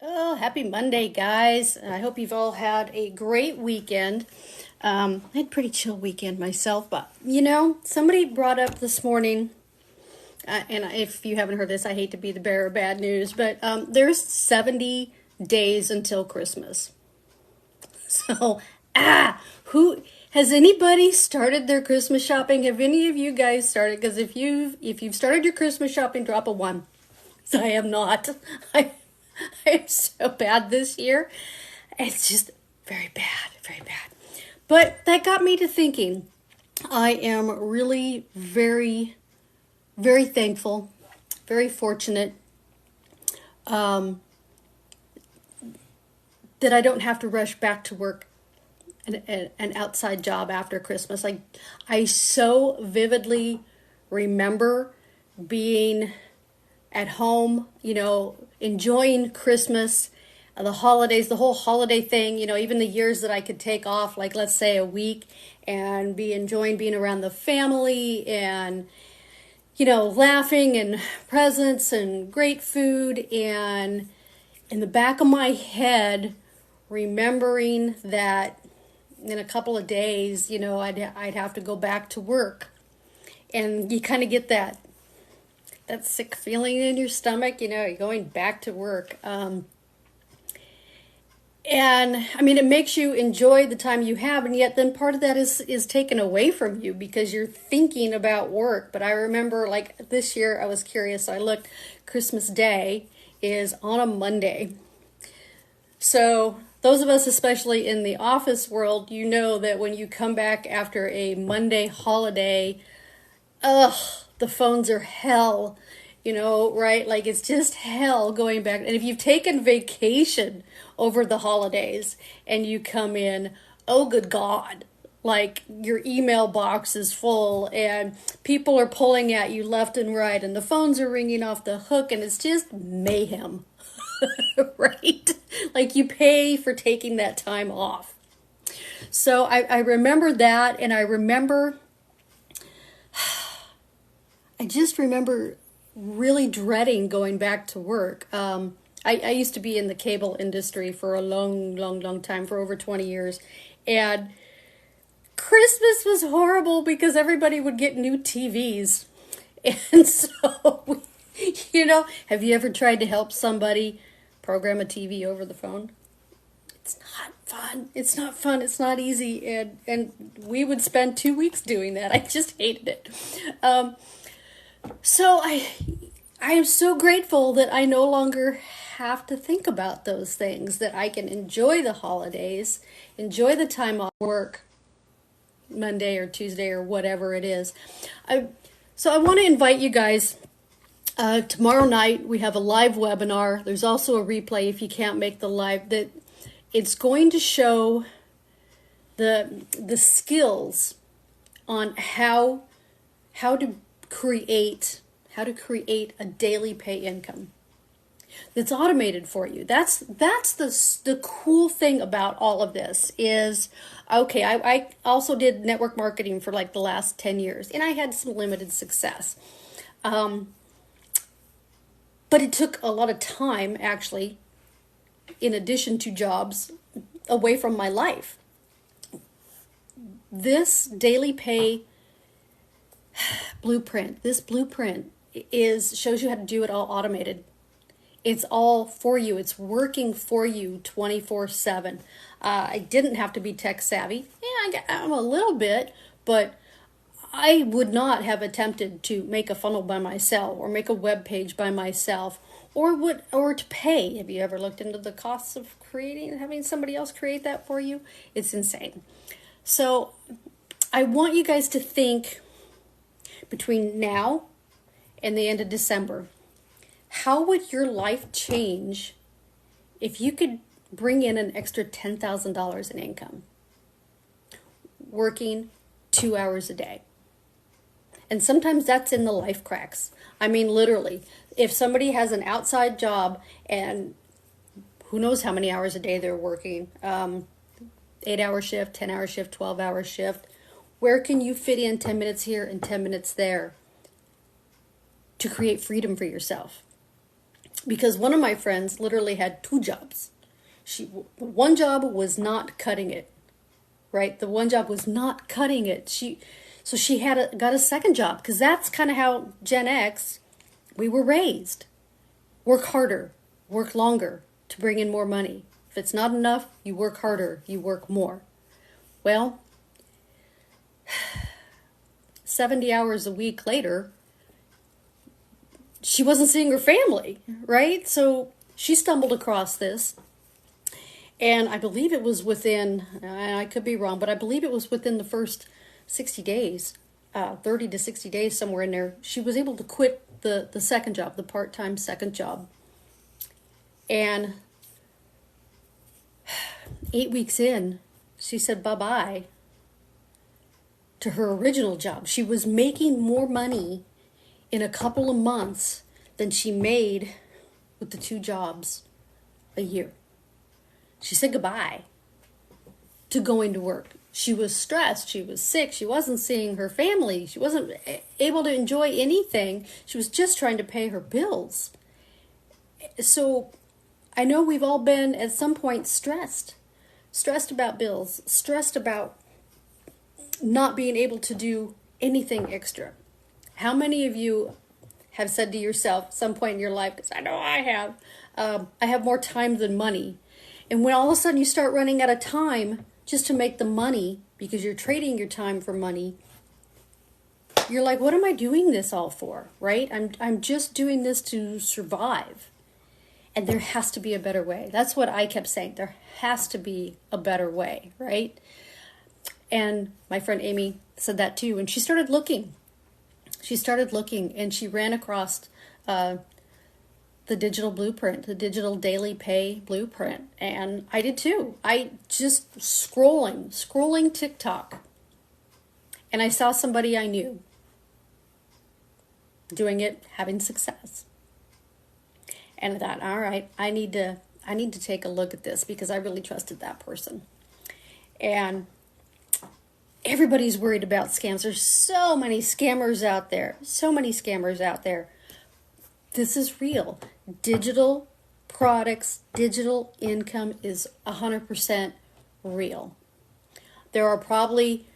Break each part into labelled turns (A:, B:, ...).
A: Oh, happy Monday, guys. I hope you've all had a great weekend. I had a pretty chill weekend myself, but somebody brought up this morning, and if you haven't heard this, I hate to be the bearer of bad news, but there's 70 days until Christmas. So, who has anybody started their Christmas shopping? Have any of you guys started? Because if you've started your Christmas shopping, drop a one. So I have not. I I'm so bad this year. It's just very bad, very bad. But that got me to thinking. I am really very, very thankful, very fortunate um, that I don't have to rush back to work an outside job after Christmas. Like, I so vividly remember being at home, enjoying Christmas, the holidays, the whole holiday thing, even the years that I could take off, like let's say a week, and be enjoying being around the family and, laughing and presents and great food. And in the back of my head, remembering that in a couple of days, I'd have to go back to work. And you kind of get that sick feeling in your stomach, you're going back to work. And I mean, it makes you enjoy the time you have, and yet then part of that is taken away from you because you're thinking about work. But I remember, like, this year I was curious. So I looked, Christmas Day is on a Monday. So those of us, especially in the office world, you know that when you come back after a Monday holiday, ugh, the phones are hell, right? Like, it's just hell going back. And if you've taken vacation over the holidays and you come in, oh, good God, like, your email box is full and people are pulling at you left and right and the phones are ringing off the hook and it's just mayhem, right? Like, you pay for taking that time off. So I remember that, and I just remember really dreading going back to work. I used to be in the cable industry for a long, long, long time, for over 20 years. And Christmas was horrible because everybody would get new TVs. And so, have you ever tried to help somebody program a TV over the phone? It's not fun. It's not fun. It's not easy. And we would spend 2 weeks doing that. I just hated it. So I am so grateful that I no longer have to think about those things, that I can enjoy the holidays, enjoy the time off work, Monday or Tuesday or whatever it is. So I want to invite you guys. Tomorrow night we have a live webinar. There's also a replay if you can't make the live. That it's going to show the skills on how to create a daily pay income that's automated for you. That's the cool thing about all of this is, okay, I also did network marketing for like the last 10 years and I had some limited success. But it took a lot of time, actually, in addition to jobs, away from my life. This daily pay this blueprint shows you how to do it all automated. It's all for you. It's working for you 24/7. I didn't have to be tech savvy. Yeah, I'm a little bit, but I would not have attempted to make a funnel by myself or make a web page by myself or to pay. Have you ever looked into the costs of having somebody else create that for you? It's insane. So I want you guys to think, between now and the end of December, how would your life change if you could bring in an extra $10,000 in income, working 2 hours a day? And sometimes that's in the life cracks. I mean, literally, if somebody has an outside job and who knows how many hours a day they're working, 8-hour shift, 10-hour shift, 12-hour shift, where can you fit in 10 minutes here and 10 minutes there to create freedom for yourself? because one of my friends literally had two jobs. One job was not cutting it, right? The one job was not cutting it. She got a second job, because that's kind of how Gen X, we were raised. Work harder, work longer to bring in more money. If it's not enough, you work harder, you work more. Well, 70 hours a week later, she wasn't seeing her family, right? So she stumbled across this, and I believe it was within, I could be wrong, but I believe it was within the first 60 days, 30 to 60 days, somewhere in there, she was able to quit the second job, the part-time second job. And 8 weeks in, she said bye-bye to her original job. She was making more money in a couple of months than she made with the two jobs a year. She said goodbye to going to work. She was stressed. She was sick. She wasn't seeing her family. She wasn't able to enjoy anything. She was just trying to pay her bills. So I know we've all been at some point stressed about bills, stressed about not being able to do anything extra. How many of you have said to yourself at some point in your life, because I know I have more time than money. And when all of a sudden you start running out of time just to make the money, because you're trading your time for money, you're like, what am I doing this all for, right? I'm just doing this to survive. And there has to be a better way. That's what I kept saying. There has to be a better way, right? And my friend Amy said that too. And she started looking. And she ran across the digital blueprint, the digital daily pay blueprint. And I did too. I just scrolling TikTok. And I saw somebody I knew doing it, having success. And I thought, all right, I need to take a look at this, because I really trusted that person. And everybody's worried about scams. There's so many scammers out there. This is real. Digital products, digital income is 100% real. There are probably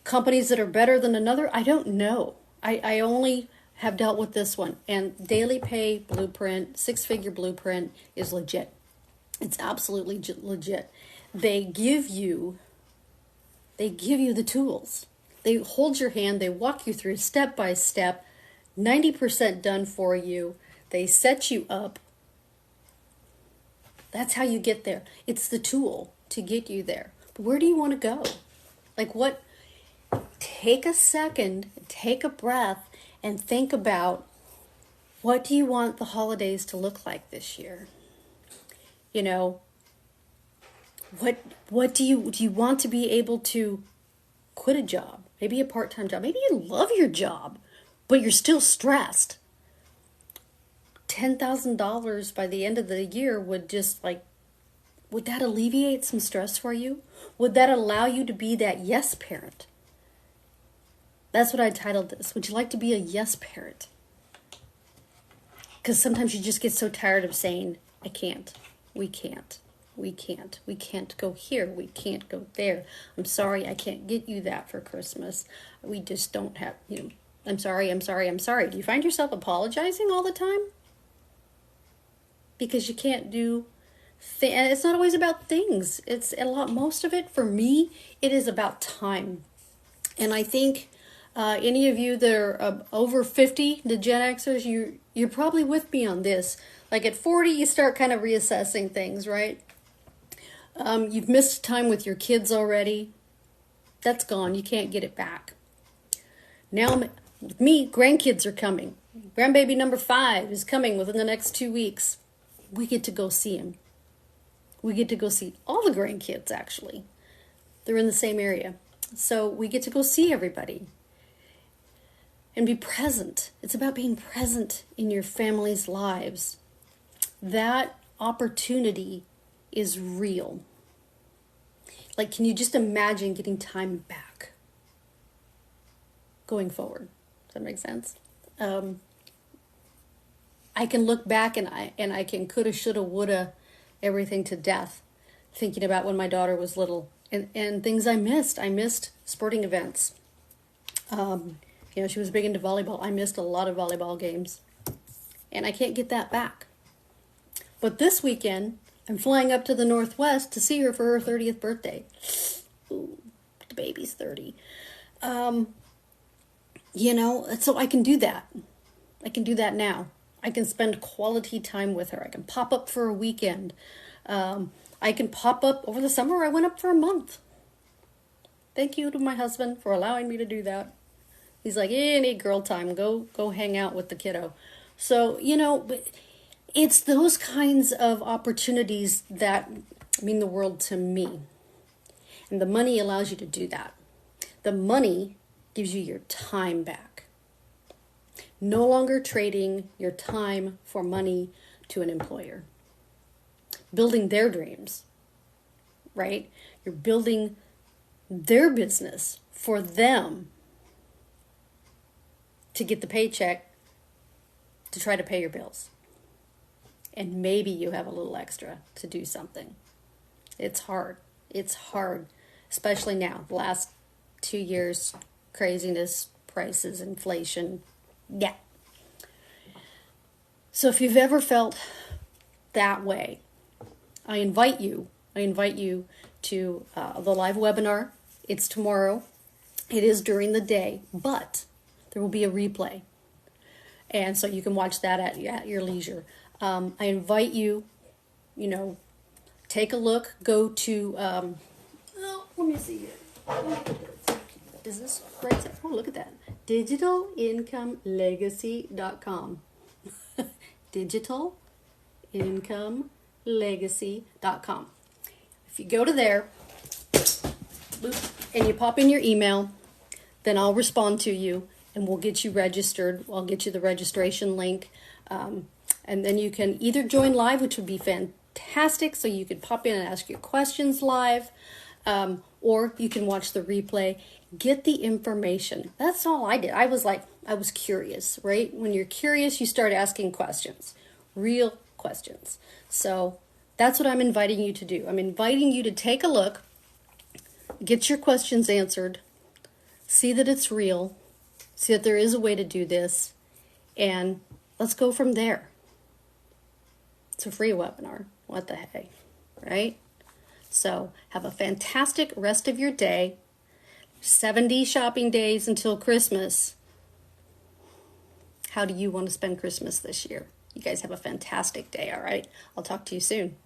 A: companies that are better than another. I don't know. I only have dealt with this one. And Daily Pay Blueprint, six-figure blueprint, is legit. It's absolutely legit. They give you the tools. They hold your hand. They walk you through step by step, 90% done for you. They set you up. That's how you get there. It's the tool to get you there. But where do you want to go? Like what? Take a second, take a breath, and think about, what do you want the holidays to look like this year? You know, what do you want to be able to quit a job? Maybe a part-time job. Maybe you love your job, but you're still stressed. $10,000 by the end of the year would that alleviate some stress for you? Would that allow you to be that yes parent? That's what I titled this. Would you like to be a yes parent? Because sometimes you just get so tired of saying, I can't, we can't go here, we can't go there. I'm sorry, I can't get you that for Christmas. We just don't have, I'm sorry. Do you find yourself apologizing all the time? Because you can't do and it's not always about things. It's most of it, for me, it is about time. And I think any of you that are over 50, the Gen Xers, you're probably with me on this. Like at 40, you start kind of reassessing things, right? You've missed time with your kids already. That's gone. You can't get it back. Now, with me, grandkids are coming. Grandbaby number 5 is coming within the next 2 weeks. We get to go see him. We get to go see all the grandkids, actually. They're in the same area. So we get to go see everybody and be present. It's about being present in your family's lives. That opportunity is real. Like, can you just imagine getting time back going forward? Does that make sense? I can look back and I can coulda, shoulda, woulda everything to death, thinking about when my daughter was little and things I missed. I missed sporting events. She was big into volleyball. I missed a lot of volleyball games, and I can't get that back. But this weekend, I'm flying up to the Northwest to see her for her 30th birthday. Ooh, the baby's 30. So I can do that. I can do that now. I can spend quality time with her. I can pop up for a weekend. I can pop up over the summer. I went up for a month. Thank you to my husband for allowing me to do that. He's like, you need girl time. Go hang out with the kiddo. So, it's those kinds of opportunities that mean the world to me. And the money allows you to do that. The money gives you your time back. No longer trading your time for money to an employer. Building their dreams, right? You're building their business for them to get the paycheck to try to pay your bills. And maybe you have a little extra to do something. It's hard. It's hard, especially now. The last 2 years, craziness, prices, inflation. Yeah. So if you've ever felt that way, I invite you to the live webinar. It's tomorrow. It is during the day, but there will be a replay. And so you can watch that at your leisure. I invite you, take a look, go to, let me see here. Is this right? Oh, look at that. digitalincomeLegacy.com. digitalincomeLegacy.com. If you go to there and you pop in your email, then I'll respond to you and we'll get you registered. I'll get you the registration link. And then you can either join live, which would be fantastic, so you could pop in and ask your questions live, or you can watch the replay. Get the information. That's all I did. I was curious, right? When you're curious, you start asking questions, real questions. So that's what I'm inviting you to do. I'm inviting you to take a look, get your questions answered, see that it's real, see that there is a way to do this, and let's go from there. It's a free webinar. What the heck, right? So have a fantastic rest of your day. 70 shopping days until Christmas. How do you want to spend Christmas this year? You guys have a fantastic day, all right? I'll talk to you soon.